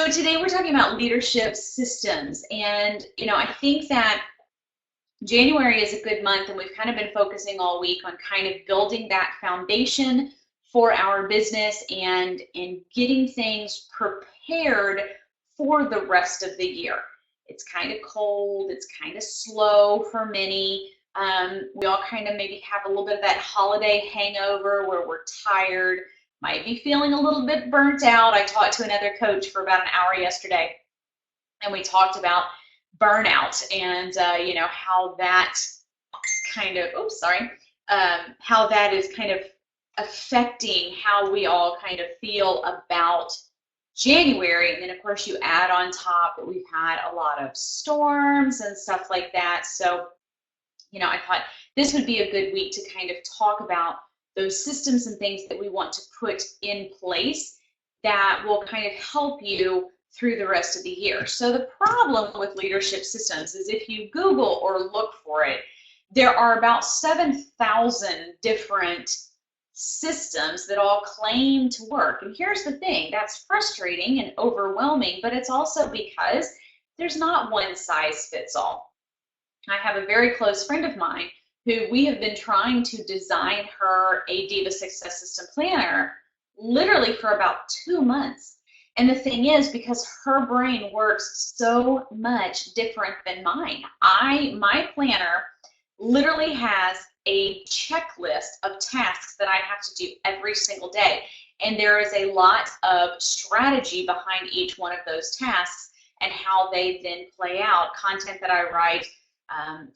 So today we're talking about leadership systems, and I think that January is a good month, and we've kind of been focusing all week on kind of building that foundation for our business and getting things prepared for the rest of the year. It's kind of cold, it's kind of slow for many. We all kind of maybe have a little bit of that holiday hangover where we're tired, might be feeling a little bit burnt out. I talked to another coach for about an hour yesterday, and we talked about burnout and how that kind of how that is kind of affecting how we all kind of feel about January. And then of course you add on top that we've had a lot of storms and stuff like that. So I thought this would be a good week to kind of talk about those systems and things that we want to put in place that will kind of help you through the rest of the year. So the problem with leadership systems is if you Google or look for it, there are about 7,000 different systems that all claim to work. And here's the thing, that's frustrating and overwhelming, but it's also because there's not one size fits all. I have a very close friend of mine who we have been trying to design her a Diva Success System planner literally for about 2 months. And the thing is, because her brain works so much different than mine, my planner literally has a checklist of tasks that I have to do every single day. And there is a lot of strategy behind each one of those tasks and how they then play out. Content that I write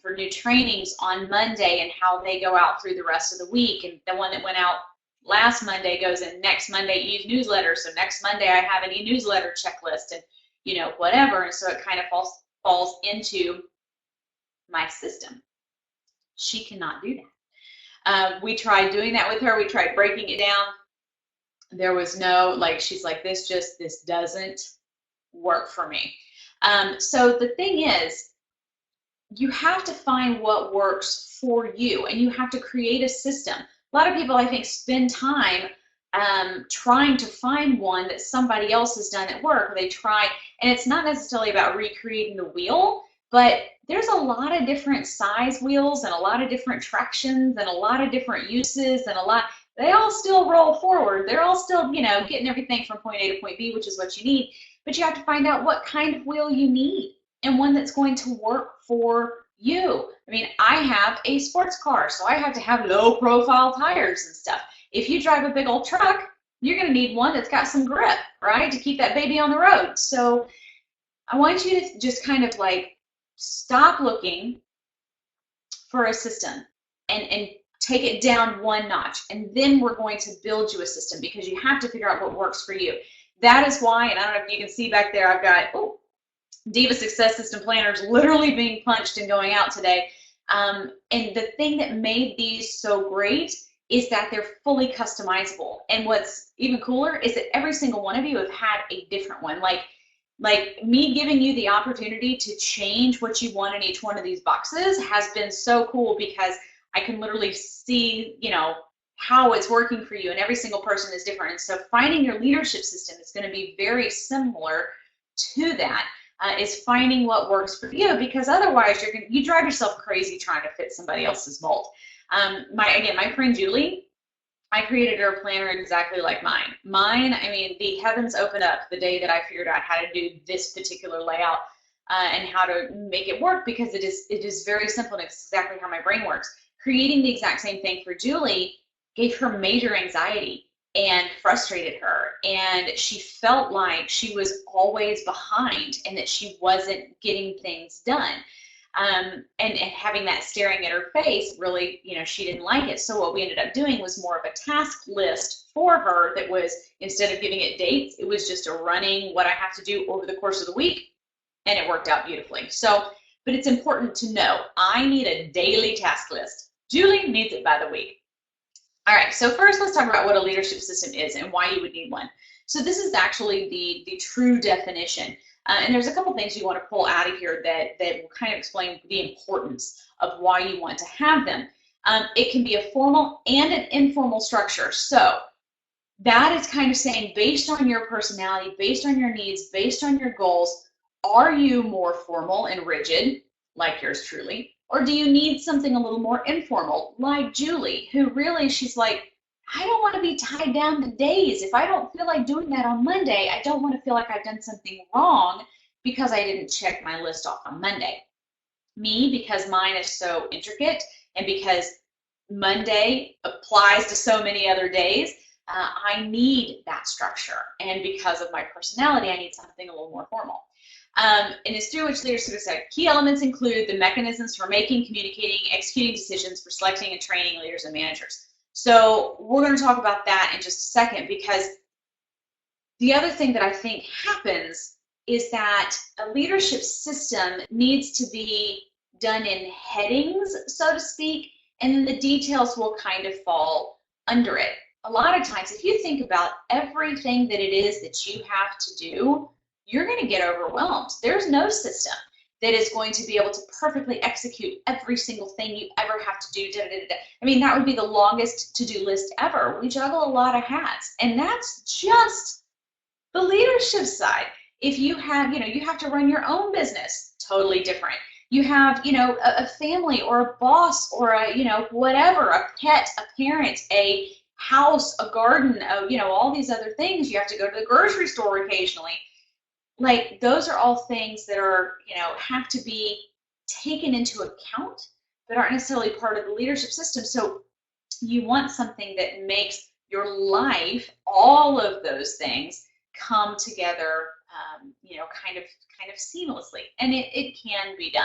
for new trainings on Monday and how they go out through the rest of the week. And the one that went out last Monday goes in next Monday, e-newsletter. So next Monday I have an e-newsletter checklist and, whatever. And so it kind of falls into my system. She cannot do that. We tried doing that with her. We tried breaking it down. There was no, she's like, this doesn't work for me. So the thing is, you have to find what works for you, and you have to create a system. A lot of people, I think, spend time trying to find one that somebody else has done at work. They try, and it's not necessarily about recreating the wheel, but there's a lot of different size wheels and a lot of different tractions and a lot of different uses and they all still roll forward. They're all still, getting everything from point A to point B, which is what you need. But you have to find out what kind of wheel you need and one that's going to work for you. I mean, I have a sports car, so I have to have low profile tires and stuff. If you drive a big old truck, you're going to need one that's got some grip, right, to keep that baby on the road. So I want you to just kind of stop looking for a system and take it down one notch. And then we're going to build you a system because you have to figure out what works for you. That is why, and I don't know if you can see back there, I've got, Diva Success System planners literally being punched and going out today. And the thing that made these so great is that they're fully customizable. And what's even cooler is that every single one of you have had a different one. Like me giving you the opportunity to change what you want in each one of these boxes has been so cool because I can literally see, how it's working for you, and every single person is different. And so finding your leadership system is going to be very similar to that. Is finding what works for you, because otherwise you drive yourself crazy trying to fit somebody else's mold. My friend Julie, I created her a planner exactly like mine. I mean, the heavens opened up the day that I figured out how to do this particular layout and how to make it work, because it is very simple and it's exactly how my brain works. Creating the exact same thing for Julie gave her major anxiety and frustrated her, and she felt like she was always behind and that she wasn't getting things done. And having that staring at her face, really, she didn't like it. So what we ended up doing was more of a task list for her that was, instead of giving it dates, it was just a running what I have to do over the course of the week, and it worked out beautifully. So, but it's important to know, I need a daily task list. Julie needs it by the week. All right, so first let's talk about what a leadership system is and why you would need one. So this is actually the true definition. And there's a couple things you want to pull out of here that will kind of explain the importance of why you want to have them. It can be a formal and an informal structure. So that is kind of saying, based on your personality, based on your needs, based on your goals, are you more formal and rigid, like yours truly, or do you need something a little more informal, like Julie, who really, she's like, I don't want to be tied down to days. If I don't feel like doing that on Monday, I don't want to feel like I've done something wrong because I didn't check my list off on Monday. Me, because mine is so intricate and because Monday applies to so many other days, I need that structure. And because of my personality, I need something a little more formal. And it's through which leaders sort of said key elements include the mechanisms for making, communicating, executing decisions for selecting and training leaders and managers. So we're going to talk about that in just a second, because the other thing that I think happens is that a leadership system needs to be done in headings, so to speak, and then the details will kind of fall under it. A lot of times, if you think about everything that it is that you have to do, you're going to get overwhelmed. There's no system that is going to be able to perfectly execute every single thing you ever have to do. I mean, that would be the longest to-do list ever. We juggle a lot of hats, and that's just the leadership side. If you have, you have to run your own business, totally different. You have, a family or a boss or a, whatever, a pet, a parent, a house, a garden, all these other things. You have to go to the grocery store occasionally. Like, those are all things that are, have to be taken into account, but aren't necessarily part of the leadership system. So you want something that makes your life, all of those things, come together, kind of seamlessly, and it can be done.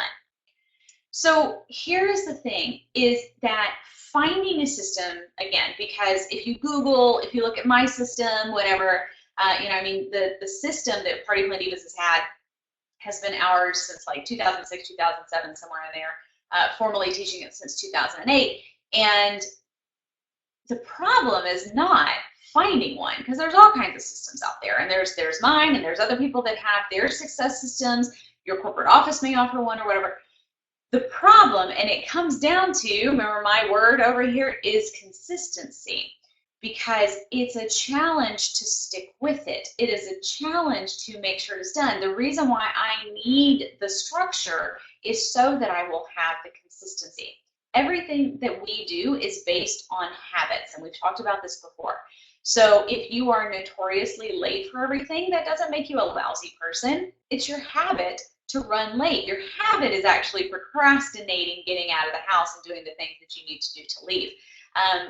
So here's the thing, is that finding a system, again, because if you Google, if you look at my system, whatever, the system that Party Plan Divas has been ours since like 2006, 2007, somewhere in there, formally teaching it since 2008, and the problem is not finding one, because there's all kinds of systems out there, and there's mine, and there's other people that have their success systems. Your corporate office may offer one or whatever. The problem, and it comes down to, remember my word over here, is consistency, because it's a challenge to stick with it. It is a challenge to make sure it's done. The reason why I need the structure is so that I will have the consistency. Everything that we do is based on habits, and we've talked about this before. So if you are notoriously late for everything, that doesn't make you a lousy person. It's your habit to run late. Your habit is actually procrastinating getting out of the house and doing the things that you need to do to leave.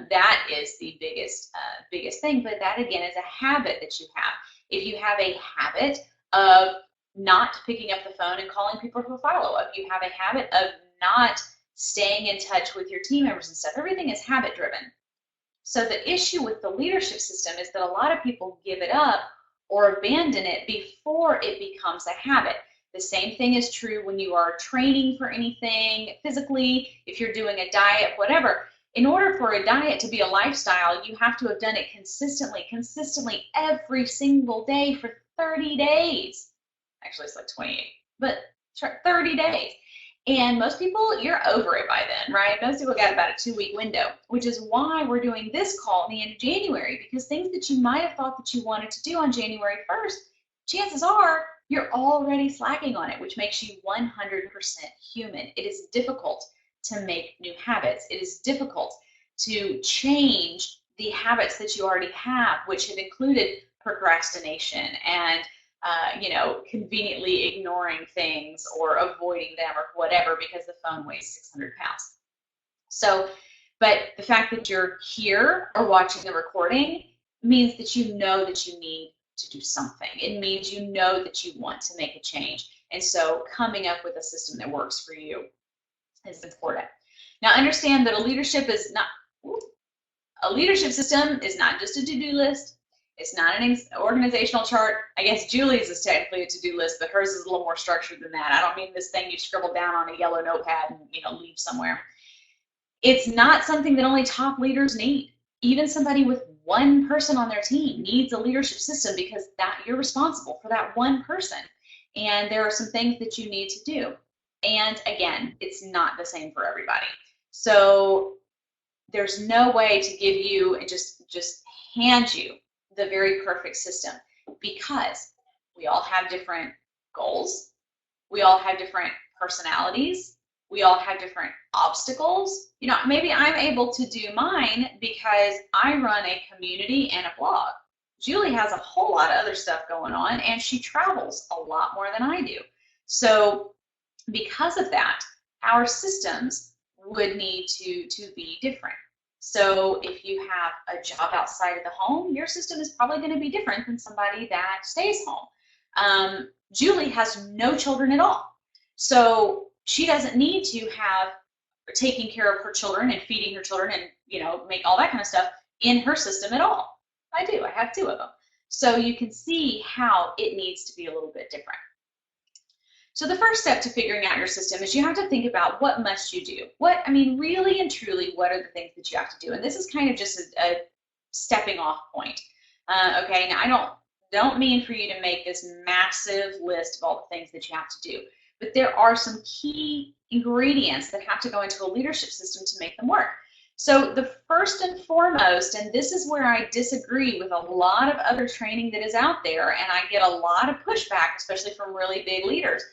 That is the biggest thing, but that again is a habit that you have. If you have a habit of not picking up the phone and calling people for follow-up, you have a habit of not staying in touch with your team members and stuff. Everything is habit driven. So the issue with the leadership system is that a lot of people give it up or abandon it before it becomes a habit. The same thing is true when you are training for anything physically, if you're doing a diet, whatever. In order for a diet to be a lifestyle, you have to have done it consistently every single day for 30 days. Actually, it's like 28, but 30 days. And most people, you're over it by then, right? Most people got about a 2-week window, which is why we're doing this call at the end of January, because things that you might have thought that you wanted to do on January 1st, chances are you're already slacking on it, which makes you 100% human. It is difficult to make new habits. It is difficult to change the habits that you already have, which have included procrastination and conveniently ignoring things or avoiding them or whatever because the phone weighs 600 pounds. So, but the fact that you're here or watching the recording means that you know that you need to do something. It means you know that you want to make a change. And so coming up with a system that works for you is important. Now understand that a leadership system is not just a to-do list. It's not an organizational chart. I guess Julie's is technically a to-do list, but hers is a little more structured than that. I don't mean this thing you scribble down on a yellow notepad and leave somewhere. It's not something that only top leaders need. Even somebody with one person on their team needs a leadership system, because you're responsible for that one person. And there are some things that you need to do. And again, it's not the same for everybody. So there's no way to give you and just hand you the very perfect system, because we all have different goals. We all have different personalities. We all have different obstacles. You know, maybe I'm able to do mine because I run a community and a blog. Julie has a whole lot of other stuff going on, and she travels a lot more than I do. So because of that, our systems would need to be different. So if you have a job outside of the home, your system is probably going to be different than somebody that stays home. Julie has no children at all. So she doesn't need to have taking care of her children and feeding her children and, you know, make all that kind of stuff in her system at all. I do. I have 2 of them. So you can see how it needs to be a little bit different. So the first step to figuring out your system is you have to think about what must you do. Really and truly, what are the things that you have to do? And this is kind of just a stepping off point. Okay, now I don't mean for you to make this massive list of all the things that you have to do, but there are some key ingredients that have to go into a leadership system to make them work. So the first and foremost, and this is where I disagree with a lot of other training that is out there, and I get a lot of pushback, especially from really big leaders,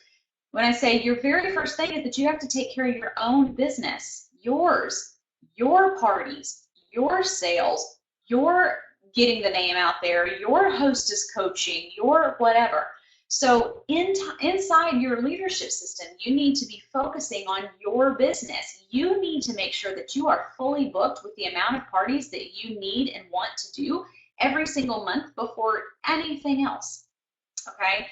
when I say your very first thing is that you have to take care of your own business, yours, your parties, your sales, your getting the name out there, your hostess coaching, your whatever. So inside your leadership system, you need to be focusing on your business. You need to make sure that you are fully booked with the amount of parties that you need and want to do every single month before anything else, okay?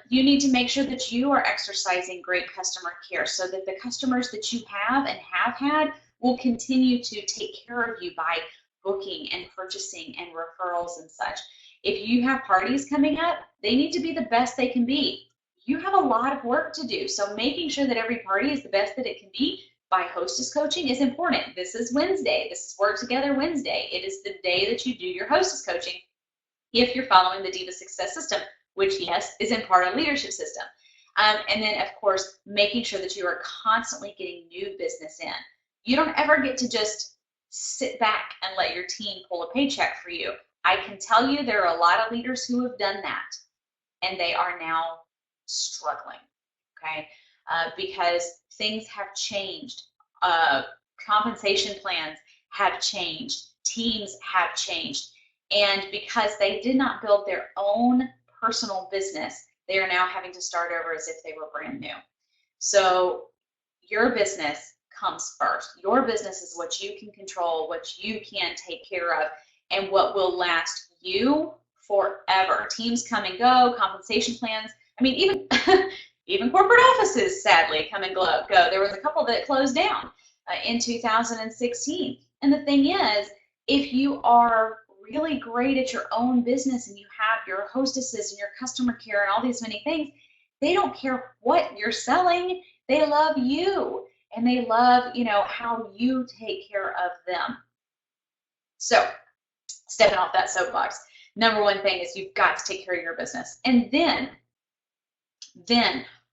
You need to make sure that you are exercising great customer care so that the customers that you have and have had will continue to take care of you by booking and purchasing and referrals and such. If you have parties coming up, they need to be the best they can be. You have a lot of work to do, so making sure that every party is the best that it can be by hostess coaching is important. This is Wednesday. This is Work Together Wednesday. It is the day that you do your hostess coaching if you're following the Diva Success System, which, yes, is in part of leadership system. And then, of course, making sure that you are constantly getting new business in. You don't ever get to just sit back and let your team pull a paycheck for you. I can tell you there are a lot of leaders who have done that, and they are now struggling, okay? Because things have changed. Compensation plans have changed. Teams have changed. And because they did not build their own personal business, they are now having to start over as if they were brand new. So your business comes first. Your business is what you can control, what you can take care of, and what will last you forever. Teams come and go, compensation plans. I mean, even corporate offices, sadly, come and go. There was a couple that closed down in 2016. And the thing is, if you are really great at your own business and you have your hostesses and your customer care and all these many things, they don't care what you're selling. They love you, and they love, you know, how you take care of them. So, stepping off that soapbox, number one thing is you've got to take care of your business. And then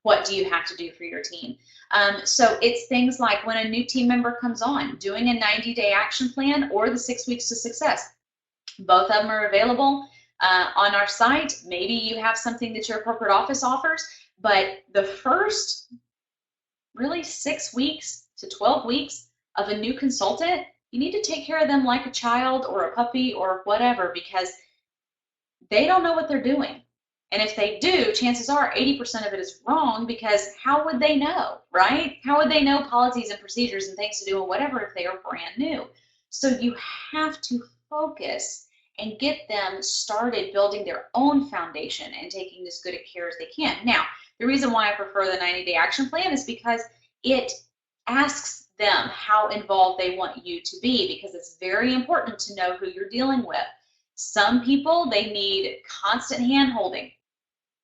what do you have to do for your team? So it's things like when a new team member comes on, doing a 90-day action plan or the 6 weeks to success. Both of them are available on our site. Maybe you have something that your corporate office offers, but the first really 6 weeks to 12 weeks of a new consultant, you need to take care of them like a child or a puppy or whatever, because they don't know what they're doing. And if they do, chances are 80% of it is wrong, because how would they know, right? How would they know policies and procedures and things to do and whatever if they are brand new? So you have to focus and get them started building their own foundation and taking as good a care as they can. Now, the reason why I prefer the 90-day action plan is because it asks them how involved they want you to be, because it's very important to know who you're dealing with. Some people, they need constant hand-holding.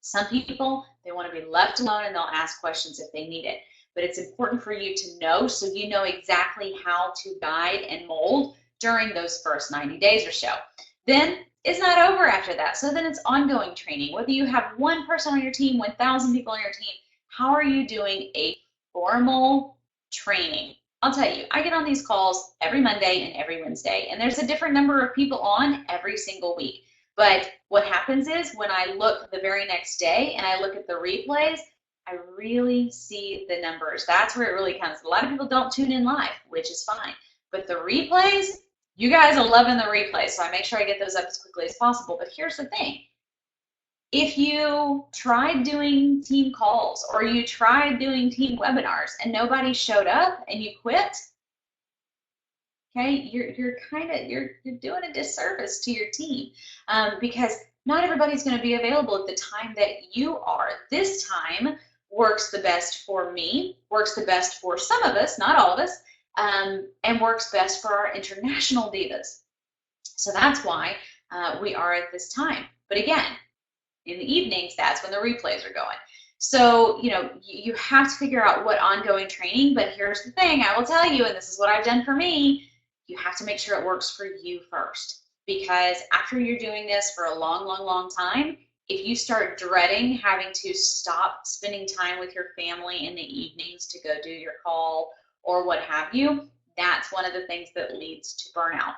Some people, they want to be left alone and they'll ask questions if they need it. But it's important for you to know, so you know exactly how to guide and mold during those first 90 days or so. Then it's not over after that. So then it's ongoing training. Whether you have one person on your team, 1,000 people on your team, how are you doing a formal training I'll tell you, I get on these calls every Monday and every Wednesday, and there's a different number of people on every single week. But what happens is when I look the very next day and I look at the replays, I really see the numbers. That's where it really counts. A lot of people don't tune in live, which is fine. But the replays, you guys are loving the replays, so I make sure I get those up as quickly as possible. But here's the thing. If you tried doing team calls or you tried doing team webinars and nobody showed up and you quit, okay, you're doing a disservice to your team, because not everybody's going to be available at the time that you are. This time works the best for me, works the best for some of us, not all of us, and works best for our international divas. So that's why we are at this time. But again, in the evenings, that's when the replays are going. So, you have to figure out what ongoing training, but here's the thing I will tell you, and this is what I've done for me, you have to make sure it works for you first. Because after you're doing this for a long, long, long time, if you start dreading having to stop spending time with your family in the evenings to go do your call or what have you, that's one of the things that leads to burnout.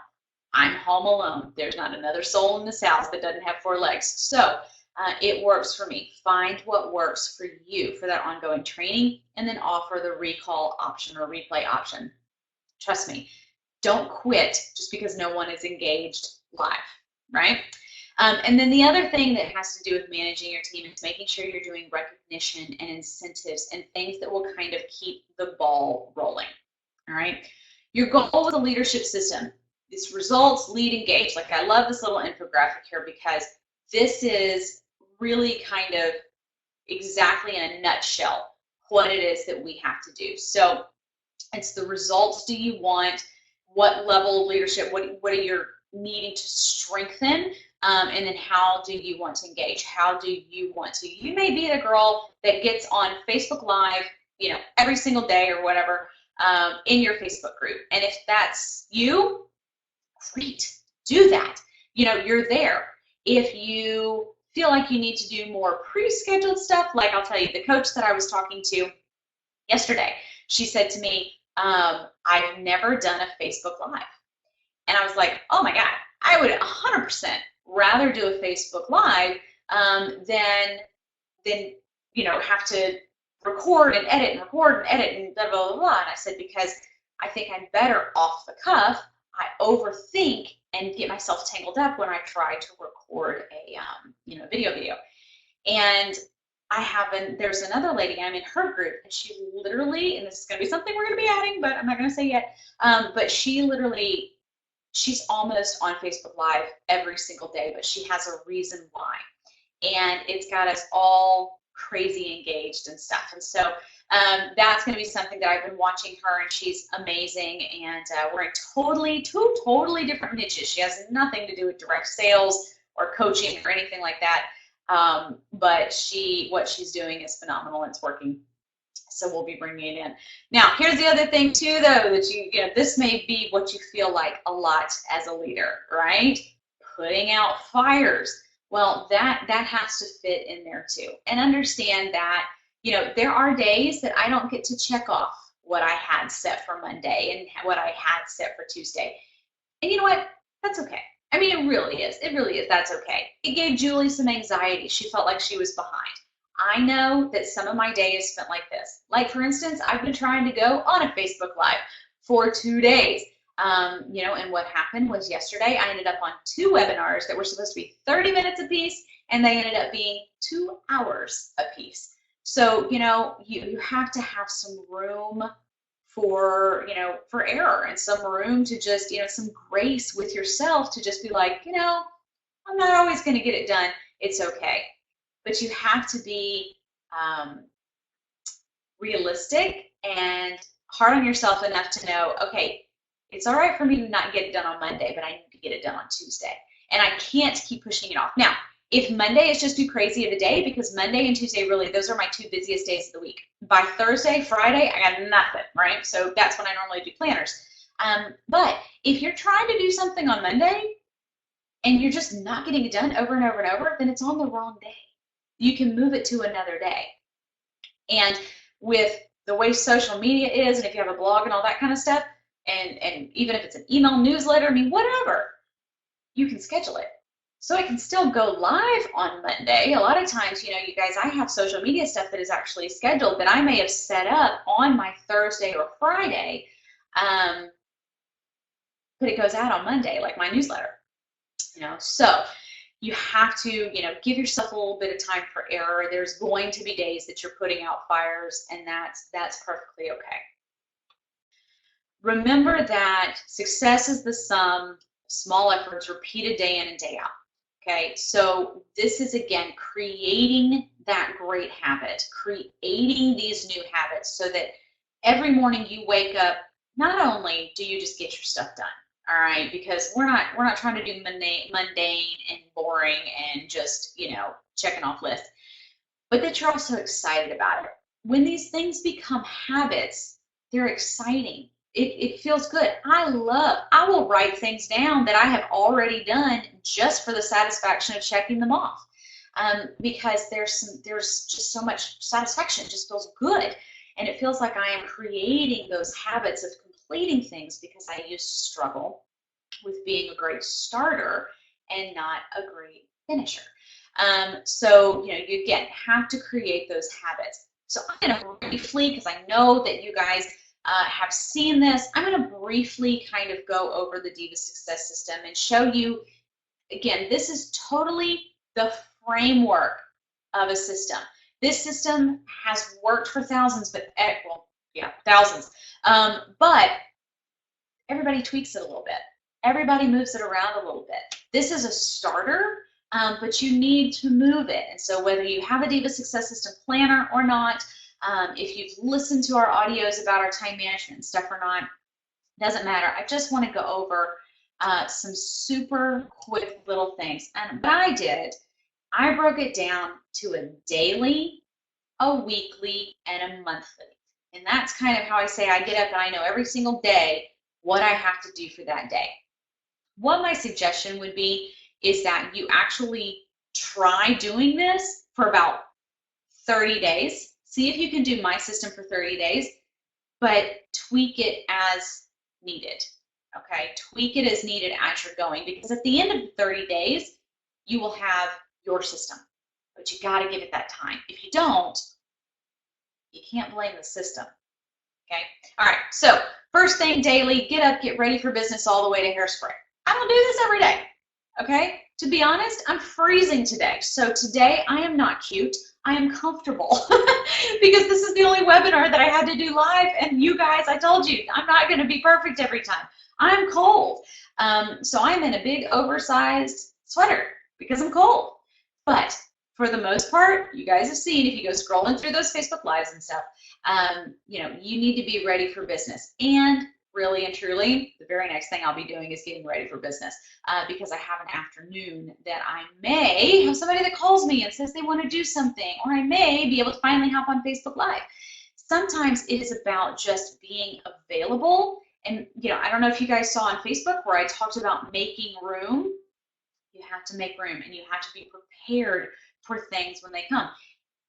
I'm home alone. There's not another soul in this house that doesn't have 4 legs. So it works for me. Find what works for you for that ongoing training, and then offer the recall option or replay option. Trust me, don't quit just because no one is engaged live, right? And then the other thing that has to do with managing your team is making sure you're doing recognition and incentives and things that will kind of keep the ball rolling, all right? Your goal with a leadership system is results, lead, engage. Like, I love this little infographic here because this is really kind of exactly in a nutshell what it is that we have to do. So it's the results do you want, what level of leadership, what are you needing to strengthen, and then how do you want to engage? How do you want to? You may be the girl that gets on Facebook Live, every single day or whatever, in your Facebook group. And if that's you, great, do that. You're there. If you feel like you need to do more pre-scheduled stuff, like I'll tell you, the coach that I was talking to yesterday, she said to me, I've never done a Facebook Live. And I was like, oh my God, I would 100% rather do a Facebook Live than have to record and edit and record and edit and blah, blah, blah, blah. And I said, because I think I'm better off the cuff. I overthink and get myself tangled up when I try to record a video. And there's another lady, I'm in her group, and she literally, and this is going to be something we're going to be adding, but I'm not going to say yet, but she's almost on Facebook Live every single day, but she has a reason why. And it's got us all crazy engaged and stuff. And so that's going to be something that I've been watching her, and she's amazing. And we're in two totally different niches. She has nothing to do with direct sales or coaching or anything like that. But what she's doing is phenomenal, and it's working. So we'll be bringing it in. Now, here's the other thing too, though, that this may be what you feel like a lot as a leader, right? Putting out fires. Well, that has to fit in there too. And understand that, there are days that I don't get to check off what I had set for Monday and what I had set for Tuesday. And you know what? That's okay. I mean, it really is. It really is. That's okay. It gave Julie some anxiety. She felt like she was behind. I know that some of my day is spent like this. Like, for instance, I've been trying to go on a Facebook Live for 2 days. And what happened was yesterday I ended up on 2 webinars that were supposed to be 30 minutes apiece, and they ended up being 2 hours apiece. So, you have to have some room for error, and some room to just, some grace with yourself to just be like, I'm not always going to get it done. It's okay. But you have to be realistic and hard on yourself enough to know, okay, it's all right for me to not get it done on Monday, but I need to get it done on Tuesday. And I can't keep pushing it off. Now, if Monday is just too crazy of a day, because Monday and Tuesday, really, those are my 2 busiest days of the week. By Thursday, Friday, I got nothing, right? So that's when I normally do planners. But if you're trying to do something on Monday and you're just not getting it done over and over and over, then it's on the wrong day. You can move it to another day. And with the way social media is, and if you have a blog and all that kind of stuff, and even if it's an email newsletter, I mean, whatever, you can schedule it. So it can still go live on Monday. A lot of times, you know, you guys, I have social media stuff that is actually scheduled that I may have set up on my Thursday or Friday, but it goes out on Monday, like my newsletter, you know. So you have to, you know, give yourself a little bit of time for error. There's going to be days that you're putting out fires, and that's perfectly okay. Remember that success is the sum of small efforts repeated day in and day out. Okay, so this is, again, creating that great habit, creating these new habits so that every morning you wake up, not only do you just get your stuff done, all right, because we're not trying to do mundane and boring and just, you know, checking off lists, but that you're also excited about it. When these things become habits, they're exciting. It feels good. I will write things down that I have already done just for the satisfaction of checking them off, because there's just so much satisfaction. It just feels good, and it feels like I am creating those habits of completing things, because I used to struggle with being a great starter and not a great finisher. So, you know, you again have to create those habits. So I'm going to briefly, because I know that you guys have seen this, I'm going to briefly kind of go over the Diva Success System and show you, again, this is totally the framework of a system. This system has worked for thousands, but, well, yeah, thousands, but everybody tweaks it a little bit. Everybody moves it around a little bit. This is a starter, but you need to move it. And so whether you have a Diva Success System planner or not, if you've listened to our audios about our time management and stuff or not, doesn't matter. I just want to go over some super quick little things. And what I did, I broke it down to a daily, a weekly, and a monthly. And that's kind of how I say I get up and I know every single day what I have to do for that day. What my suggestion would be is that you actually try doing this for about 30 days. See if you can do my system for 30 days, but tweak it as needed, okay? Tweak it as needed as you're going, because at the end of the 30 days, you will have your system, but you gotta give it that time. If you don't, you can't blame the system, okay? All right, so first thing daily, get up, get ready for business all the way to hairspray. I don't do this every day, okay? To be honest, I'm freezing today. So today I am not cute. I am comfortable because this is the only webinar that I had to do live, and you guys, I told you, I'm not going to be perfect every time. I'm cold. So I'm in a big oversized sweater because I'm cold. But for the most part, you guys have seen, if you go scrolling through those Facebook Lives and stuff, you know, you need to be ready for business. And really and truly, the very next thing I'll be doing is getting ready for business, because I have an afternoon that I may have somebody that calls me and says they want to do something, or I may be able to finally hop on Facebook Live. Sometimes it is about just being available. And, you know, I don't know if you guys saw on Facebook where I talked about making room. You have to make room, and you have to be prepared for things when they come.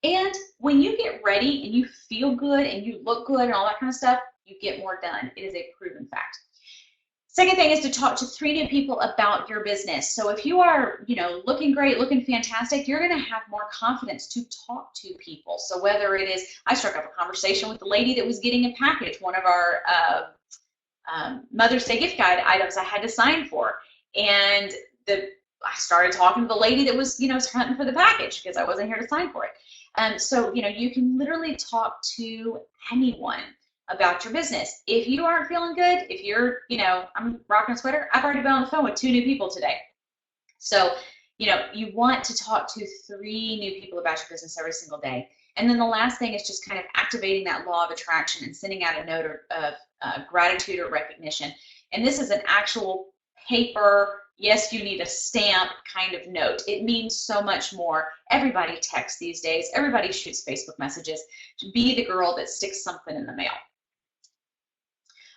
And when you get ready and you feel good and you look good and all that kind of stuff, you get more done. It is a proven fact. Second thing is to talk to 3 new people about your business. So if you are, you know, looking great, looking fantastic, you're going to have more confidence to talk to people. So whether it is, I struck up a conversation with the lady that was getting a package, one of our Mother's Day gift guide items I had to sign for, and I started talking to the lady that was, you know, hunting for the package because I wasn't here to sign for it. So, you know, you can literally talk to anyone about your business. If you aren't feeling good, if you're, you know, I'm rocking a sweater, I've already been on the phone with 2 new people today. So, you know, you want to talk to 3 new people about your business every single day. And then the last thing is just kind of activating that law of attraction and sending out a note of gratitude or recognition. And this is an actual paper, yes, you need a stamp kind of note. It means so much more. Everybody texts these days. Everybody shoots Facebook messages. Be the girl that sticks something in the mail.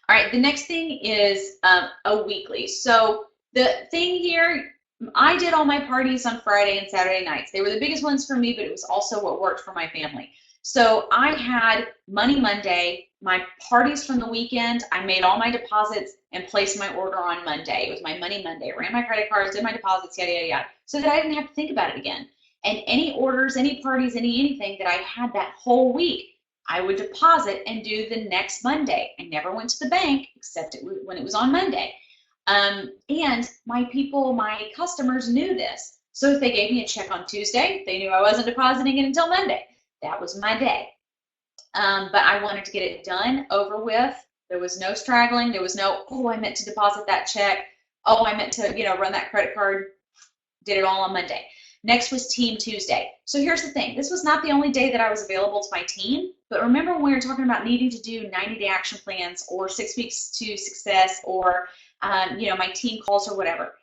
All right, the next thing is a weekly. So the thing here, I did all my parties on Friday and Saturday nights. They were the biggest ones for me, but it was also what worked for my family. So I had Money Monday, my parties from the weekend. I made all my deposits and placed my order on Monday. It was my Money Monday. I ran my credit cards, did my deposits, yada, yada, yada, so that I didn't have to think about it again. And any orders, any parties, anything that I had that whole week, I would deposit and do the next Monday. I never went to the bank except when it was on Monday. And my people, my customers knew this. So if they gave me a check on Tuesday, they knew I wasn't depositing it until Monday. That was my day. But I wanted to get it done, over with. There was no straggling. There was no, oh, I meant to deposit that check. Oh, I meant to, run that credit card. Did it all on Monday. Next was Team Tuesday. So here's the thing. This was not the only day that I was available to my team. But remember when we were talking about needing to do 90-day action plans or 6 weeks to success or, my team calls or whatever.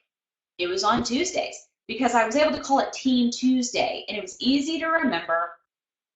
It was on Tuesdays because I was able to call it Team Tuesday. And it was easy to remember.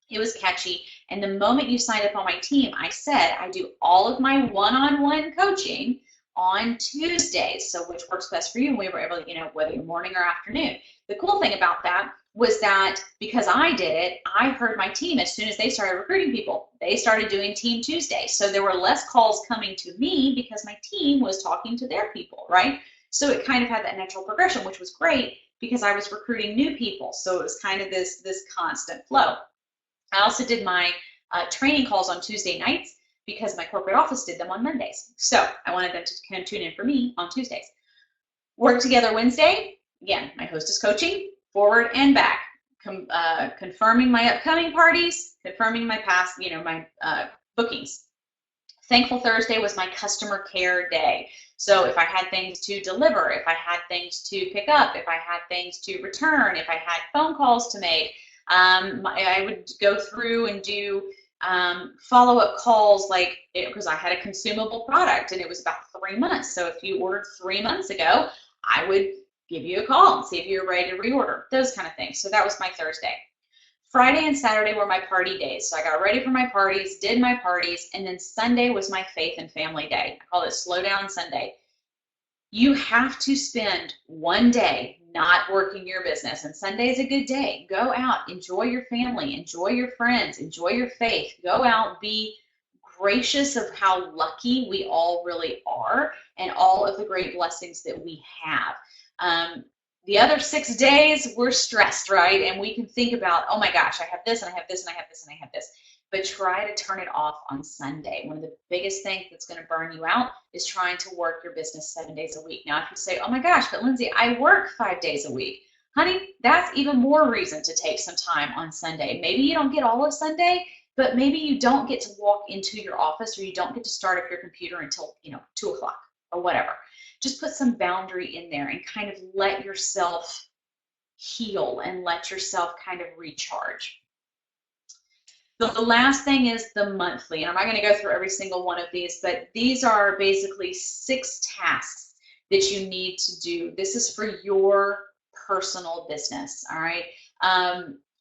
It was catchy. And the moment you signed up on my team, I said I do all of my one-on-one coaching on Tuesdays. So which works best for you? And we were able to, whether you're morning or afternoon. The cool thing about that was that because I did it, I heard my team as soon as they started recruiting people. They started doing Team Tuesday. So there were less calls coming to me because my team was talking to their people, right? So it kind of had that natural progression, which was great because I was recruiting new people. So it was kind of this constant flow. I also did my training calls on Tuesday nights because my corporate office did them on Mondays. So I wanted them to kind of tune in for me on Tuesdays. Work Together Wednesday, again, my hostess coaching, forward and back, confirming my upcoming parties, confirming my past, my bookings. Thankful Thursday was my customer care day. So if I had things to deliver, if I had things to pick up, if I had things to return, if I had phone calls to make, I would go through and do follow-up calls, like, because I had a consumable product and it was about 3 months. So if you ordered 3 months ago, I would give you a call and see if you're ready to reorder, those kind of things. So that was my Thursday. Friday and Saturday were my party days. So I got ready for my parties, did my parties, and then Sunday was my faith and family day. I call it Slow Down Sunday. You have to spend one day not working your business, and Sunday is a good day. Go out, enjoy your family, enjoy your friends, enjoy your faith. Go out, be gracious of how lucky we all really are and all of the great blessings that we have. The other 6 days, we're stressed, right? And we can think about, oh my gosh, I have this, and I have this, and I have this, and I have this. But try to turn it off on Sunday. One of the biggest things that's going to burn you out is trying to work your business 7 days a week. Now, if you say, oh my gosh, but Lindsay, I work 5 days a week. Honey, that's even more reason to take some time on Sunday. Maybe you don't get all of Sunday, but maybe you don't get to walk into your office or you don't get to start up your computer until 2 o'clock or whatever. Just put some boundary in there and kind of let yourself heal and let yourself kind of recharge. The last thing is the monthly, and I'm not going to go through every single one of these, but these are basically 6 tasks that you need to do. This is for your personal business, all right?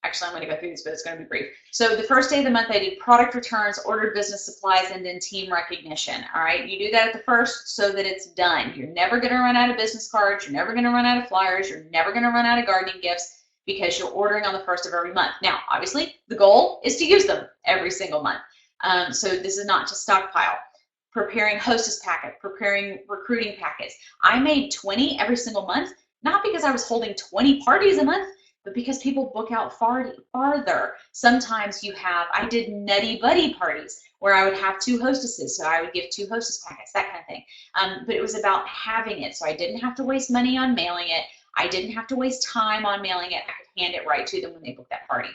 Actually, I'm going to go through these, but it's going to be brief. So the first day of the month, I do product returns, ordered business supplies, and then team recognition, all right? You do that at the first so that it's done. You're never going to run out of business cards. You're never going to run out of flyers. You're never going to run out of gardening gifts because you're ordering on the first of every month. Now, obviously, the goal is to use them every single month. So this is not to stockpile. Preparing hostess packet, preparing recruiting packets. I made 20 every single month, not because I was holding 20 parties a month, but because people book out farther. Sometimes I did nutty buddy parties where I would have 2 hostesses, so I would give 2 hostess packets, that kind of thing. But it was about having it, so I didn't have to waste money on mailing it. I didn't have to waste time on mailing it. I could hand it right to them when they booked that party.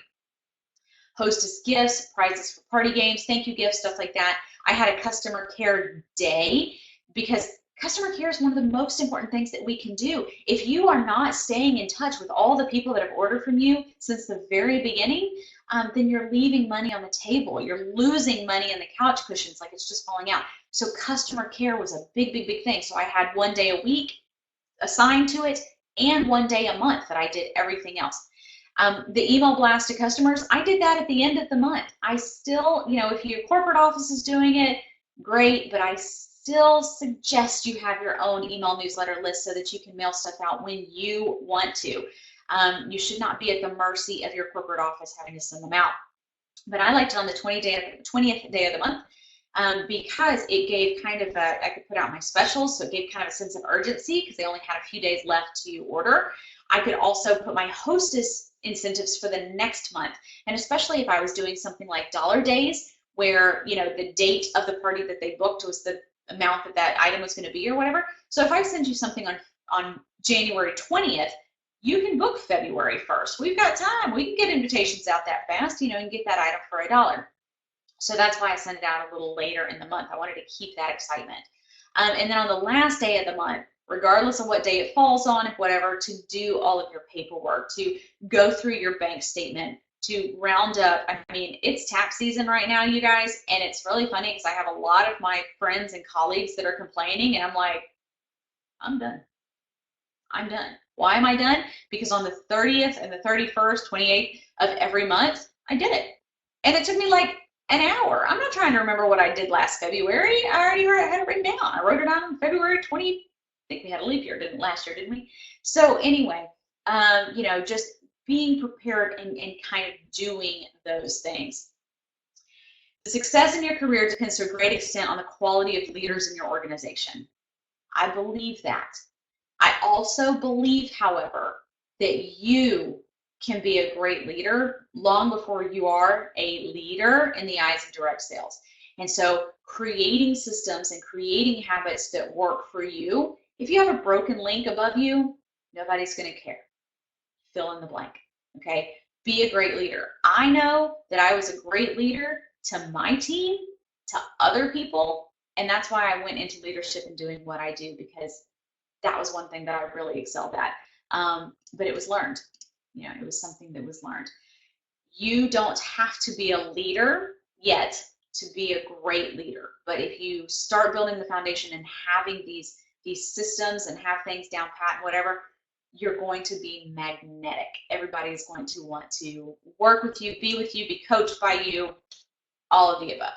Hostess gifts, prizes for party games, thank you gifts, stuff like that. I had a customer care day because customer care is one of the most important things that we can do. If you are not staying in touch with all the people that have ordered from you since the very beginning, then you're leaving money on the table. You're losing money in the couch cushions, like it's just falling out. So customer care was a big, big, big thing. So I had 1 day a week assigned to it and 1 day a month that I did everything else. The email blast to customers, I did that at the end of the month. I still, if your corporate office is doing it, great, but I still suggest you have your own email newsletter list so that you can mail stuff out when you want to. You should not be at the mercy of your corporate office having to send them out. but I liked it on the 20th day of the month, because it gave kind of I could put out my specials, so it gave kind of a sense of urgency because they only had a few days left to order. I could also put my hostess incentives for the next month, and especially if I was doing something like dollar days, where the date of the party that they booked was the amount that that item was going to be or whatever. So if I send you something on January 20th, you can book February 1st. We've got time. We can get invitations out that fast, and get that item for $1. So that's why I sent it out a little later in the month. I wanted to keep that excitement. And then on the last day of the month, regardless of what day it falls on, whatever, to do all of your paperwork, to go through your bank statement, to round up. I mean, it's tax season right now, you guys, and it's really funny because I have a lot of my friends and colleagues that are complaining, and I'm like, I'm done. I'm done. Why am I done? Because on the 30th and the 31st, 28th of every month, I did it. And it took me like an hour. I'm not trying to remember what I did last February. I already had it written down. I wrote it down on February 20. I think we had a leap year, last year, didn't we? So anyway, just being prepared and kind of doing those things. The success in your career depends to a great extent on the quality of leaders in your organization. I believe that. I also believe, however, that you can be a great leader long before you are a leader in the eyes of direct sales. And so creating systems and creating habits that work for you. If you have a broken link above you, nobody's going to care. Fill in the blank. Okay? Be a great leader. I know that I was a great leader to my team, to other people, and that's why I went into leadership and doing what I do, because that was one thing that I really excelled at. But it was learned. It was something that was learned. You don't have to be a leader yet to be a great leader. But if you start building the foundation and having these systems and have things down pat and whatever, you're going to be magnetic. Everybody's going to want to work with you, be coached by you, all of the above.